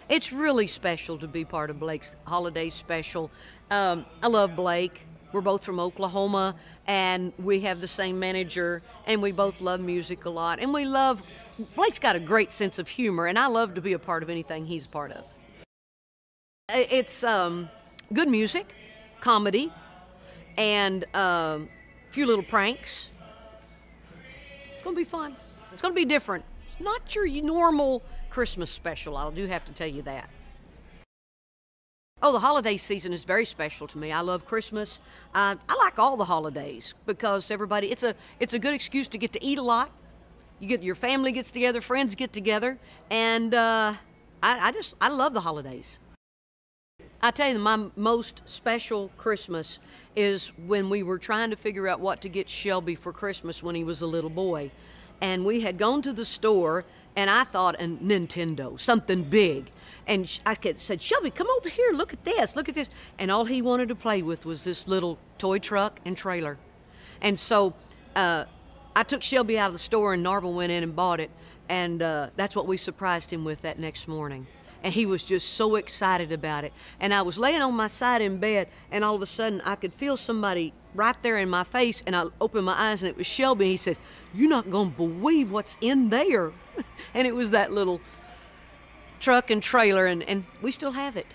It's really special to be part of Blake's holiday special. I love Blake. We're both from Oklahoma, and we have the same manager, and we both love music a lot. And Blake's got a great sense of humor, and I love to be a part of anything he's a part of. It's good music, comedy, and a few little pranks. It's going to be fun. It's going to be different. It's not your normal Christmas special, I do have to tell you that. Oh, the holiday season is very special to me. I love Christmas. I like all the holidays because it's a good excuse to get to eat a lot. Your family gets together, friends get together, and I love the holidays. I tell you, my most special Christmas is when we were trying to figure out what to get Shelby for Christmas when he was a little boy. And we had gone to the store, and I thought a Nintendo, something big. And I said, Shelby, come over here, look at this, look at this. And all he wanted to play with was this little toy truck and trailer. And so I took Shelby out of the store, and Narvel went in and bought it. And that's what we surprised him with that next morning. And he was just so excited about it. And I was laying on my side in bed, and all of a sudden I could feel somebody right there in my face, and I opened my eyes, and it was Shelby. He says, "You're not going to believe what's in there." And it was that little truck and trailer, and we still have it.